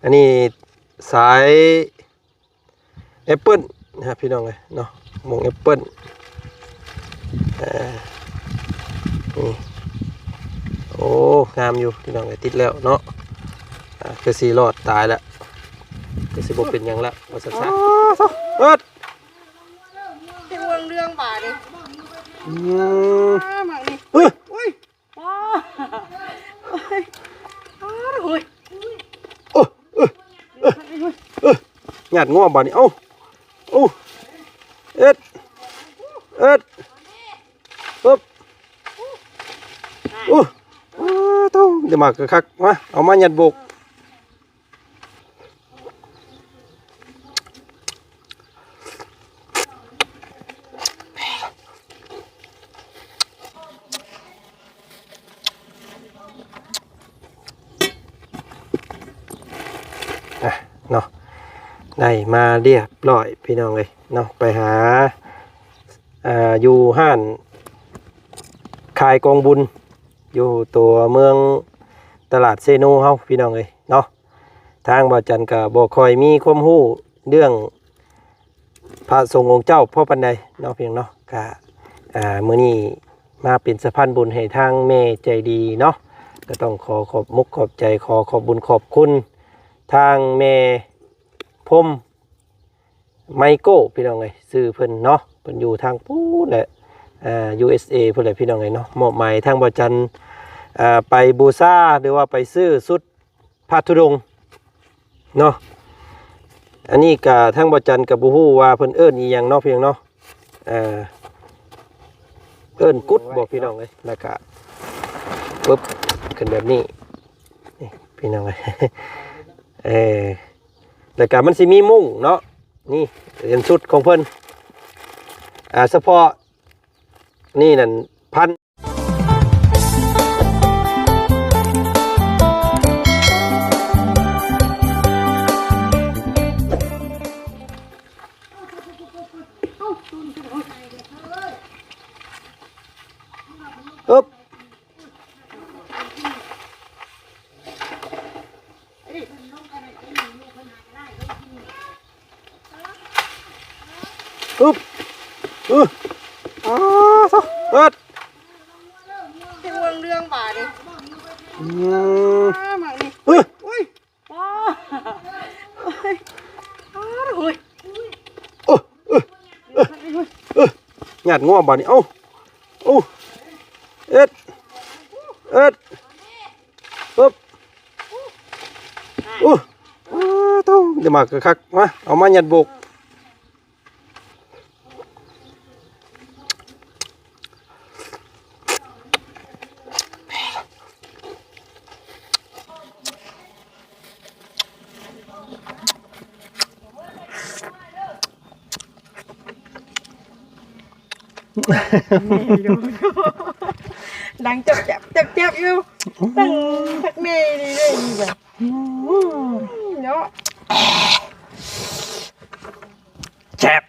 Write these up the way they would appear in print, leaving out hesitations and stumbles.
อันนี้สายแอปเปิ้ลนะครับพี่น้องเลยเนาะมงแอปเปิ้ลนี่โอ้งามอยู่พี่น้องเลยติดแล้วเนาะคือสีรอดตายแล้วคือสีบกเป็นยังละมาสักๆเปิดที่วงเรื่องบาทเลยมานี่อุ้ยว้าโอ้ยหยาดง่วงบ่านี่เอ้าเอ็ดปึ๊บต้องเดี๋ยวมากระคักมาเอามาหยัดบกเนาะได้มาเรียบร้อยพี่น้องเลยเนาะไปหาอยู่ห้านขายกองบุญอยู่ตัวเมืองตลาดเซโนเฮาพี่น้องเลยเนาะทางบ่าวจันก็บ่ค่อยมีความรู้เรื่องพระสงฆ์องค์เจ้าพ่อปันใดเนาะเพียงเนาะก็มื้อนี้มาเป็นสะพานบุญให้ทางแม่ใจดีเนาะก็ต้องขอบมุกขอบใจขอบบุญขอบคุณทางแม่พมไมโก้พี่น้องเลยซื้อเพิ่นเนาะเพิ่นอยู่ทางปู้แหละUSA เพิ่นแหละพี่น้องเลยเนาะมอบหมายทางบ่จันไปบูชาหรือว่าไปซื้อสุดพระธุดงค์เนาะอันนี้ก็ทางบ่จันก็บ่ฮู้ว่าเพิ่นเอิ้นอีหยังเนาะเพียงเนาะเอิ้นกุดบ่พี่น้องเลยแล้วก็ปึ๊บขึ้นแบบนี้นี่พี่น้องเลยแต่การมันสิมีมุ้งเนาะนี่เป็นชุดของเพิ่นเฉพาะนี่นั่นพันปึ๊บปึ๊บเปิดที่วงเรื่องบาทเลยมานี่ว้าโอ้ยหยาดง่วงบ่านี่เอ้าเอ็ดปึ๊บต้องเดี๋ยวมากระคักมาเอามาหยัดบกดังจับอยู่ดังทักเมย์ดีเลยแบบเนาะแจ็บ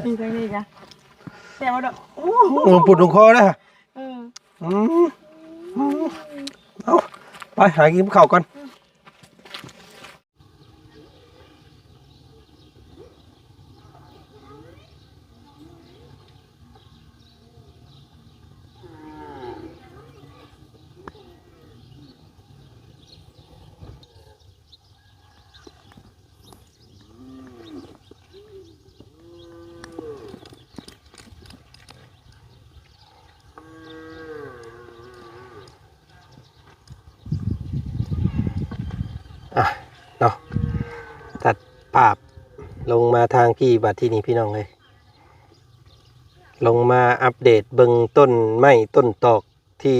ดีจังเลยจ้ะแต่ว่าดอกปวดตรงคอเลยเอาไปหากินข้าวก่อนเนาะตัดภาพลงมาทางพี่บัดที่นี่พี่น้องเลยลงมาอัปเดตเบิ่งต้นไม้ต้นตอกที่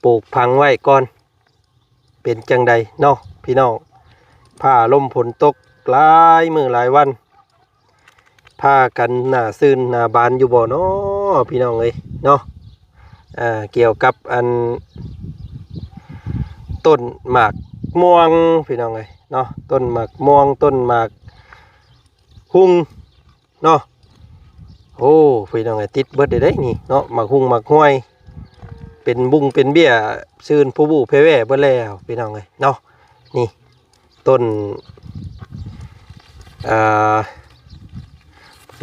ปลูกพังไว้ก่อนเป็นจังใดเนาะพี่น้องผ้าลมฝนตกหลายมื้อหลายวันผ้ากันหน้าซื่นหน้าบานอยู่บ่เนาะพี่น้องเลยเนาะเกี่ยวกับอันต้นหมากม่วงพี่น้องเลยเนาะต้นหมากม่วงต้นหมากหุ่งเนาะโอ้พี่น้องเลยติดเบิดได้นี่เนาะหมากหุ่งหมากห้วย เป็นบุ้งเป็นเบี้ยซื่นผู้บูเพแว่เบิดแล้วพี่น้องเอ้ยเนาะนี่ต้น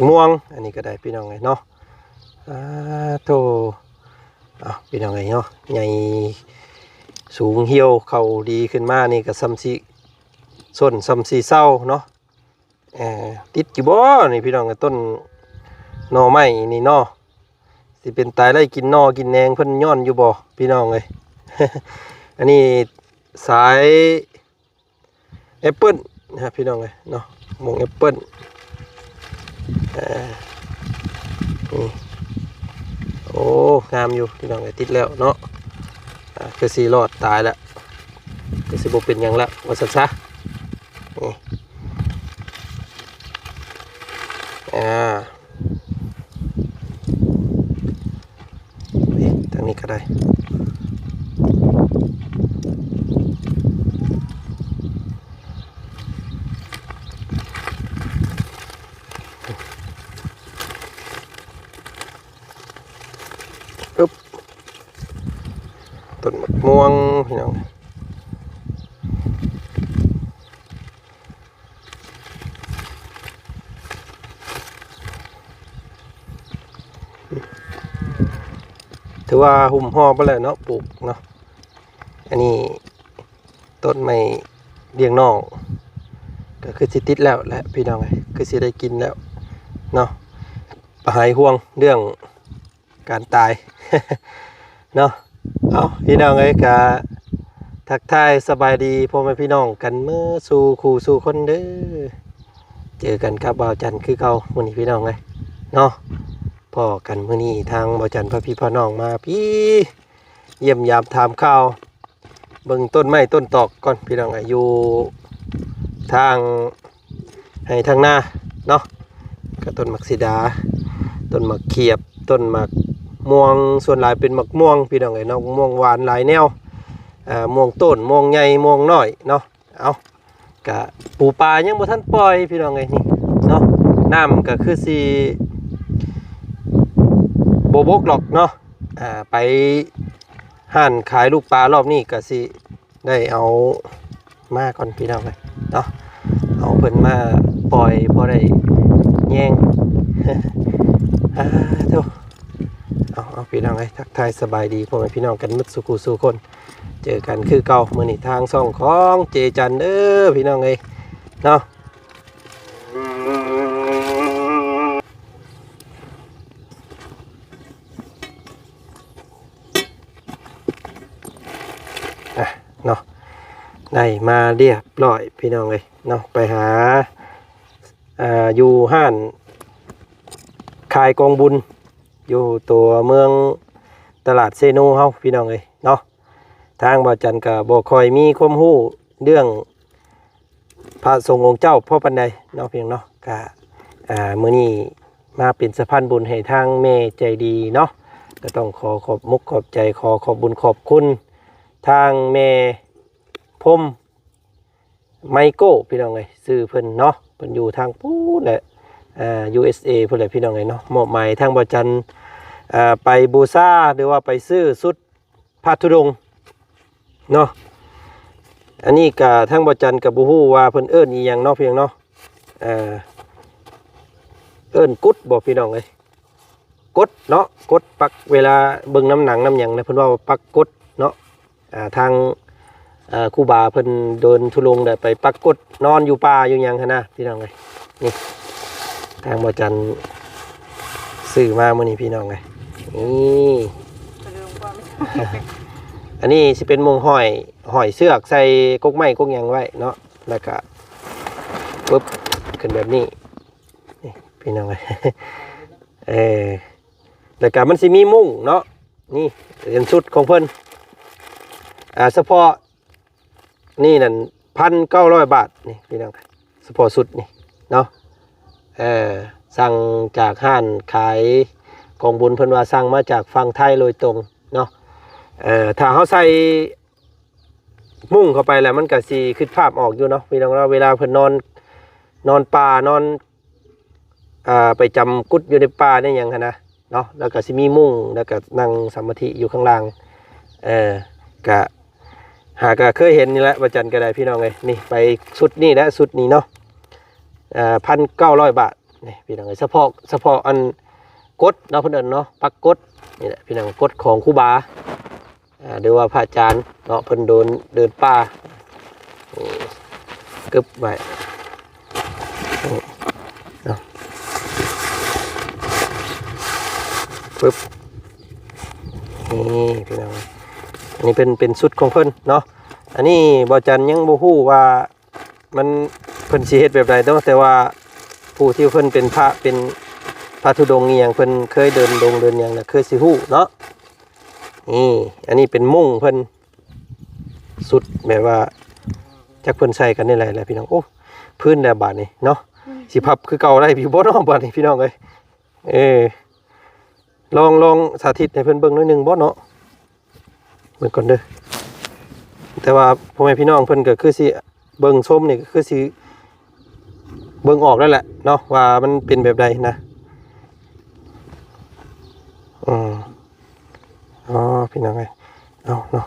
ม่วงอันนี้ก็ได้พี่น้องเอ้ยเนาะโธ่พี่น้องเอ้ยเนาะใหญ่สูงเหี่ยวเข่าดีขึ้นมานี่ก็ซ้ำสิส้นซ้ำสิเศร้าเนาะติดอยู่บ่นี่พี่น้องเอ้ยต้นหน่อไม้นี่เนาะสิเป็นตายไล่กินนอกินแหนงเพิ่นย้อนอยู่บ่พี่น้องเอ้ย อันนี้สายแอปเปิ้ลนะครับพี่น้องเอ้ยเนาะมงแอปเปิ้ลนี่โอ้งามอยู่พี่น้องเอ้ยติดแล้วเนาะคือสีรอดตายแล้วคือสิบ่เป็นหยังละว่าซั่นซะนี่ทางนี้ก็ได้ต้นมะม่วงพี่น้องถือว่าหุ่มห่อไปแล้วเนาะปลูกเนาะอันนี้ต้นไม้เลี้ยงน้องก็คือสิติดแล้วแหละพี่น้องไงคือสิได้กินแล้วเนาะหายห่วงเรื่องการตาย เนาะเอาพี่น้องเอ้ยกะทักทายสบายดีพ่อแม่พี่น้องกันเมื่อสู่คู่สู่คนเด้อเจอกันกับบ่าวจันทร์คือเก่ามื้อนี้พี่น้องเอ้ยเนาะพอกันมื้อนี้ทางบ่าวจันทร์พาพี่พ่อน้องมาพี่เยี่ยมยามถามข่าวเบิ่งต้นไม้ต้นตอกก่อนพี่น้องเอ้ยอยู่ทางให้ทางหน้าเนาะก็ต้นมักสีดาต้นมักเขียบต้นมักม่วงส่วนหลายเป็นมักม่วงพี่น้องเอ้ยเนาะม่วงหวานหลายแนวม่วงต้นม่วงใหญ่ม่วงน้อยเนาะเอากะปูปลายังบ่ทันปล่อยพี่น้องเอ้ยนี่เนาะน้ำก็คือสิโบบกหรอกเนาะไปห้านขายลูกปลารอบนี้ก็สิได้เอามาก่อนพี่น้องเอ้ยเนาะเอาเพิ่นมาปล่อยพอได้แย่ง เท่าเอาพี่น้องไอ้ทักทายสบายดีพ่อแม่พี่น้องกันมุดสุขุสุคนเจอกันคือเก่ามื้อนี้ทางช่องของเจจันเด้อพี่น้องเอ้ยเนาะเนาะได้มาเรียบร้อยพี่น้องเอ้ยเนาะไปหาอยู่ห้านขายกองบุญอยู่ตัวเมืองตลาดเซโนเฮาพี่น้องเอ้ยเนาะทางบ่าวจันทร์ก็บ่ค่อยมีความรู้เรื่องพระสงฆ์องค์เจ้าพ่อปานใดเนาะเพียงเนาะก็มื้อนี้มาเป็นสะพานบุญให้ทางแม่ใจดีเนาะก็ต้องขอขอบมุกขอบใจขอบบุญขอบคุณทางแม่พรมไมโก้พี่น้องเอ้ยชื่อเพิ่นเนาะเพิ่นอยู่ทางปู้แหละUSA เพิ่นแหละพี่น้องเอ้ยเนาะมอบหมายทางบ่าวจันทร์ไปบูชาหรือว่าไปซื้อชุดผ้าธุดงค์เนาะอันนี้ก็ทางบ่าวจันทร์ก็บ่ฮู้ว่าเพิ่นเอิ้นอีหยังเนาะเพียงเนาะเอิ้นกุดบ่พี่น้องเอ้ยกดเนาะกดปักเวลาเบิ่งน้ำหนังน้ำหยังนะเพิ่นว่าปักกดเนาะทางครูบาเพิ่นเดินทุรงได้ไปปักกดนอนอยู่ป่าอยู่หยังหั่นนะพี่น้องเอ้ยนี่ทางบ่าวจันทร์ซื้อมามื้อนี้พี่น้องเอ้ยนี่อันนี้สิเป็นมงห้อยเสือกใส่กกไม้กกหยังไว้เนาะแล้วก็ปึ๊บขึ้นแบบนี้นี่พี่น้องเอ้ยแล้วก็มันสิมีมุ้งเนาะนี่เป็นชุดของเพิ่นเฉพาะนี่นั่น1,900 บาทนี่พี่น้องเฉพาะชุดนี่เนาะสั่งจากห้านขายกองบุญเพิ่นว่าสั่งมาจากฝั่งไทยโดยตรงเนาะถ้าเฮาใส่มุ้งเข้าไปแล้วมันก็สิคิดภาพออกอยู่เนาะพี่น้องเราเวลาเพิ่นนอนป่านอนไปจำกุดอยู่ในป่าได้หยังหั่นนะเนาะแล้วก็สิมีมุ้งแล้วก็นั่งสมาธิอยู่ข้างล่าง กะหากะเคยเห็นนี่แหละประจันก็ได้พี่น้องเลยนี่ไปสุดนี่และสุดนี้เนาะ1,900 บาทนี่พี่น้องเลยเฉพาะอันกดเนาะเพิ่นเอิ้นเนาะปักกดนี่แหละพี่น้องกดของครูบาหรือว่าพระอาจารย์เนาะเพิ่นเดินป่านี่กึบไว้เนาะปึ๊บนี่พี่น้องอันนี้เป็นสุดของเพิ่นเนาะอันนี้บ่จันยังบ่ฮู้ว่ามันเพิ่นสิเฮ็ดแบบใดเนาะแต่ว่าผู้ที่เพิ่นเป็นพระธุดงค์อีหยังเพิ่นเคยเดินดงเดินหยังน่ะเคยสิฮู้เนาะนี่อันนี้เป็นมุ้งเพิ่นสุดแบบว่าจักเพิ่นใส่กันนี่แหละพี่น้องโอ้พื้นแล้วบาดนี้เนาะสิพับคือเก่าได้พี่บ่เนาะบาดนี้พี่น้องเอ้ยลองสาธิตให้เพิ่นเบิ่งหน่อยนึงบ่เนาะเบิ่งก่อนเด้อแต่ว่าพ่อแม่พี่น้องเพิ่นก็คือสิเบิ่งชมนี่ก็คือสิเบิ่งออกแล้วแหละเนาะว่ามันเป็นแบบใดนะอ๋อพี่น้องเอ้ยเอาเนาะ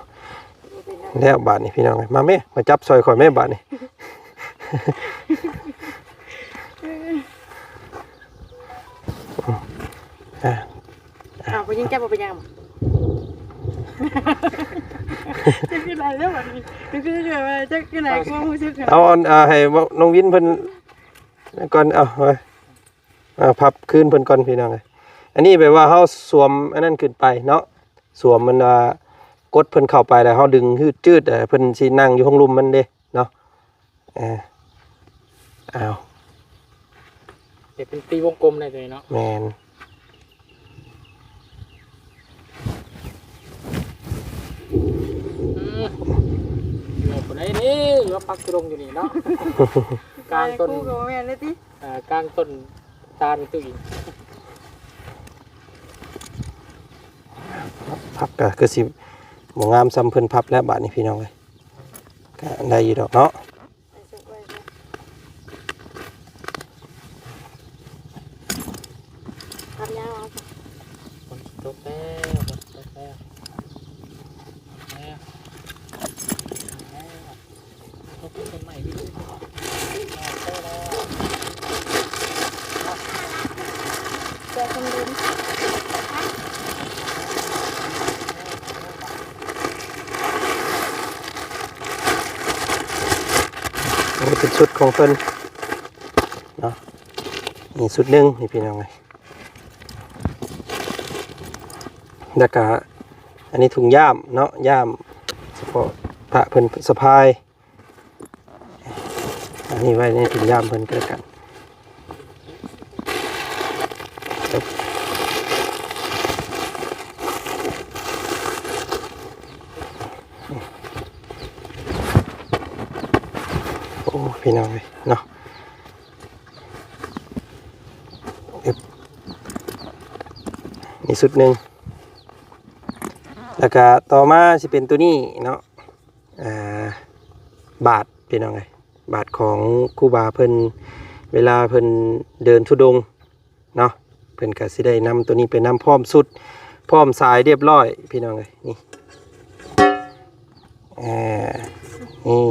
แล้วบาดนี้พี่น้องเอ้ยมาแม่มาจับซอยข่อยแม่บาดนี้ไปยิงแก้บ่ไปยังจะขึ้นไหนแล้ววันนี้จะขึ้นไหนจะขึ้นไหนก็รู้สึกเอาให้น้องวินเพิ่นก่อนเอาไว้พับคืนเพิ่นก่อนพี่น้องเอ้ยอันนี้แปลว่าเฮาสวมอันนั้นขึ้นไปเนาะสวมมันกดเพิ่นเข้าไปแล้วเฮาดึงจืดเพิ่นสินั่งอยู่ห้องลุมมันเด้เนาะเอาเดี๋ยวเป็นตีวงกลมได้เลยเนาะแม่นคนไหนนี่ว่าปักตรงอยู่นี่เนาะกลางต้นกลางต้นตาลตัวอีกพับก็คือสิบ่งามซ้ำเพิ่นพับแล้วบาดนี้พี่น้องเอ้ยก็ได้อยู่ดอกเนาะทำยาวคนตกแล้วต้นใหม่ดิจะทำดินนี่เป็นชุดของเพิ่นเนาะนี่ชุดหนึ่งนี่พี่น้องเลยแล้วก็อันนี้ถุงย่ามเนาะย่ามเฉพาะพระเพิ่นสะพายอันนี้ไว้ในถุงย่ามเพิ่นก็แล้วกันโอ้พี่น้องเลยเนาะนี่สุดหนึ่งแล้วก็ต่อมาสิเป็นตัวนี้เนาะบาทพี่น้องเลยบาทของครูบาเพิ่นเวลาเพิ่นเดินธุดงค์เนาะเพิ่นก็สิได้นำตัวนี้ไปนำพร้อมสุดพร้อมสายเรียบร้อยพี่น้องเลยนี่นี่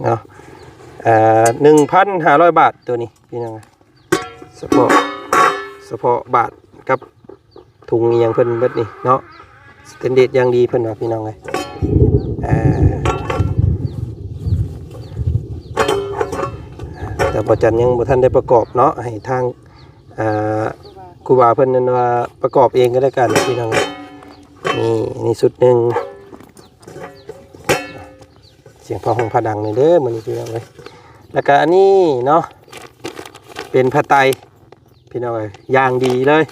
เนาะ1,500 บาทตัวนี้พี่น้องเฉพาะบาทกับถุงอย่างเพิ่นเบิดนี่เนาะสแตนเดร์ดอย่างดีเพิ่นว่าพี่น้องเลยแต่บ่จันยังบ่ทันได้ประกอบเนาะให้ทางครูบาเพิ่นนั้นว่าประกอบเองก็ได้กันพี่น้องนี่สุดหนึ่งเสียงพอของพระดังเลยเด้อมื้อนี้พี่น้องเลยแล้วก็อันนี้เนาะเป็นผ้าไตรพี่น้องเลยอย่างดีเลย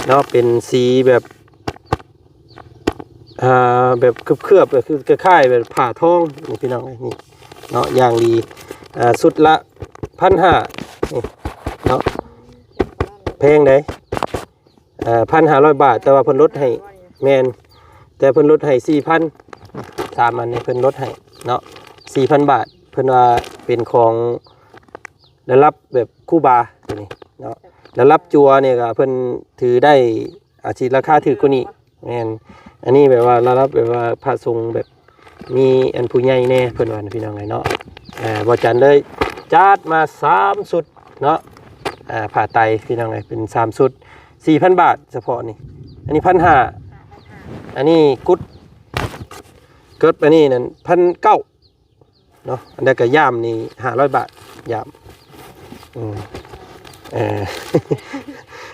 เนาะเป็นสีแบบแบบเคลือบๆคือคล้ายๆแบบผ่าทองนี่พี่น้องเลยนี่เนาะอย่างดีสุดละ1,500เนาะแพงได้1,500 บาทแต่ว่าเพิ่นลดให้แมนแต่เพิ่นลดให้ 4,000 3อันนี้เพิ่นลดให้เนาะ 4,000 บาทเพิ่นว่าเป็นของได้รับแบบคู่บาตัวนี้เนาะได้รับจัวเนี่ยก็เพิ่นถือได้อาชีพราคาถือกว่านี้ แม่นอันนี้แบบว่าระดับแบบว่าพระสงฆ์แบบมีอันผู้ใหญ่แน่เพิ่นว่านะพี่น้องไงเนาะบ่จันเลยจัดมา3ชุดเนาะผ้าไตรพี่น้องไงเป็น3ชุด 4,000 บาทเฉพาะนี่อันนี้ 1,500 อันนี้กุดเกิดอันนี้นั่น 1,900 เนาะอันนั้นก็ย่ามนี่500 บาทย่าม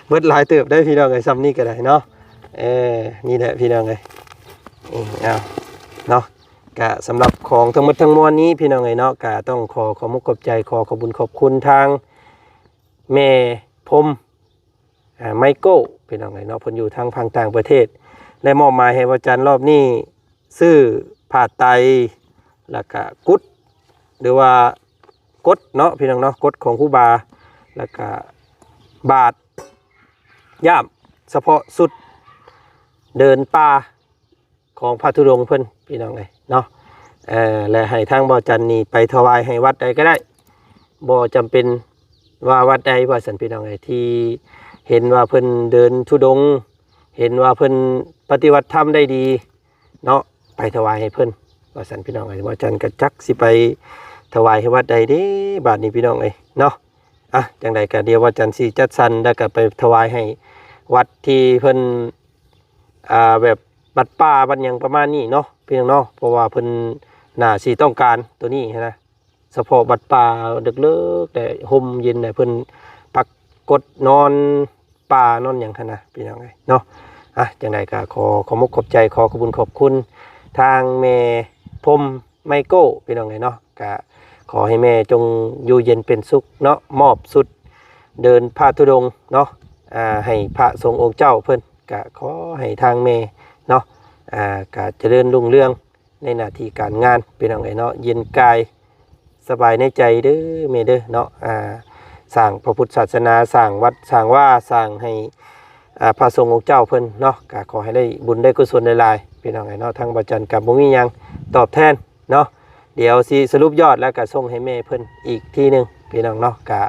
เบิดหลายเติบได้พี่น้องไงซ้ำนี่ก็ได้เนาะนี่แหละพี่น้องไงเอาเนาะกะสำหรับของทั้งหมดทั้งมวลนี้พี่น้องไงเนาะกะต้องขอมุกขอบใจขอบบุญขอบคุณทางแม่พรมไมโก้พี่น้องไงเนาะเพิ่นอยู่ทางฝั่งต่างประเทศและมอบหมายให้วจันทร์รอบนี้ซื้อผ้าไตรแล้วก็กุดหรือว่ากดเนาะพี่น้องเนาะกดของครูบาแล้วก็บาทย่ามเฉพาะสุดเดินป่าของพระธุดงค์เพิ่นพี่น้องเลยเนาะและให้ทางบ่อจันนี่ไปถวายให้วัดใดก็ได้บ่จำเป็นว่าวัดใดว่าสันพี่น้องเลยที่เห็นว่าเพิ่นเดินธุดงค์เห็นว่าเพิ่นปฏิบัติธรรมได้ดีเนาะไปถวายให้เพิ่นว่าสันพี่น้องเลยบ่อจันก็จักสิไปถวายให้วัดใดเด้บาดนี้พี่น้องเลยเนาะจังใดก็เดี๋ยวว่าจันสิจัดสรรแล้วก็ไปถวายให้วัดที่เพิ่นแบบบัดป่าบัดหยังประมาณนี้เนาะพี่น้องเนาะเพราะว่าเพิ่นน่าสิต้องการตัวนี้นะเฉพาะบัดป่าดึกเลิกแต่ห่มเย็นเนี่ยเพิ่นปักกดนอนป่านอนหยังคั่นนะพี่น้องเนาะจังใดก็ขอมุกขอบใจขอบคุณขอบคุณทางแม่พรมไมโก้พี่น้องเนาะก็ขอให้แม่จงอยู่เย็นเป็นสุขเนาะมอบสุดเดินพระธุดงค์เนาะให้พระสงฆ์องค์เจ้าเพิ่นก็ขอให้ทางแม่เนาะก็เจริญรุ่งเรืองในหน้าที่การงานเป็นอย่างไรเนาะเย็นกายสบายในใจเด้อแม่เด้อเนาะสร้างพระพุทธศาสนาสร้างวัดสร้างว่าสร้างให้พระสงฆ์องค์เจ้าเพิ่นเนาะก็ขอให้ได้บุญได้กุศลหลายๆเป็นอย่างไรเนาะทางบ่จันกับบ่มีหยังตอบแทนเนาะเดี๋ยวสิสรุปยอดแล้วก็ส่งให้แม่เพิ่นอีกทีนึงพี่น้องเนาะก็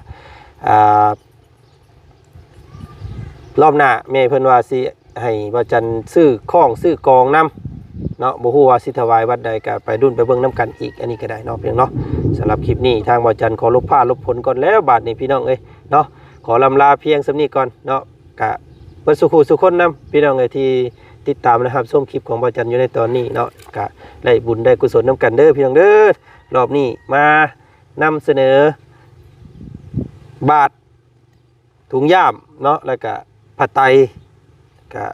รอบหน้าแม่เพิ่นว่าสิให้บ่จันซื้อข้องซื้อกองน้ำเนาะบ่ฮู้ว่าสิถวายวัดใดก็ไปดุนไปเบิ่งน้ำกันอีกอันนี้ก็ได้เนาะเพียงเนาะสำหรับคลิปนี้ทางบ่จันขอลบผ้าลบผลก่อนแล้วบาดนี้พี่น้องเอ้ยเนาะขอลำลาเพียงสำนี้ก่อนเนาะกะเพิ่นสุขุสุคนนำพี่น้องเอ้ยที่ติดตามนะครับชมคลิปของบ่จันอยู่ในตอนนี้เนาะกะได้บุญได้กุศลน้ำกันเด้อพี่น้องเด้อรอบนี้มานำเสนอบาทถุงย่ามเนาะแล้วก็ผัดไตก็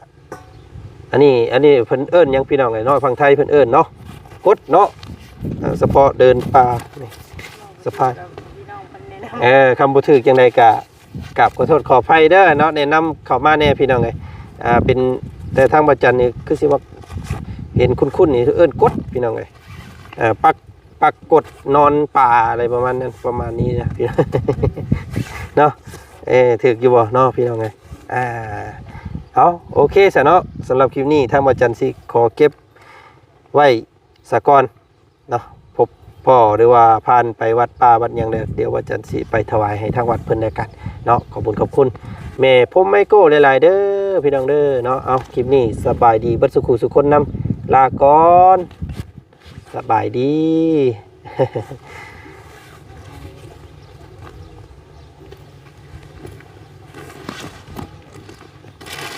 อันนี้เพิ่นเอิ้นยังพี่น้องไงเนาะฝั่งไทยเพิ่นเอิ้นเนาะกดเนาะเฉพาะเดินป่านี่สะพายคำบ่ถูกจังไดก็กราบขอโทษขออภัยเด้อเนาะแนะนำเข้ามาแน่พี่น้องไงเป็นแต่ทางบ่จันนี่คือสิว่าเห็นคุ้นๆนี่เอิ้นกดพี่น้องไงปักกดนอนป่าอะไรประมาณนั้นประมาณนี้นะพี่น้องเนาะถูกอยู่บ่เนาะพี่น้องไงเอาโอเคซะเนาะสำหรับคลิปนี้ทางบ่จันสิขอเก็บไว้สะก่อนเนาะพบพ่อหรือว่าผ่านไปวัดป่าวัดหยังเดี๋ยวบ่จันสิไปถวายให้ทางวัดเพิ่นได้กันเนาะขอบคุณแม่พรมไมโก้หลายๆเด้อพี่น้องเด้อเนาะเอาคลิปนี้สบายดีเบิดสุขุสุคนนำลาก่อนสบายดี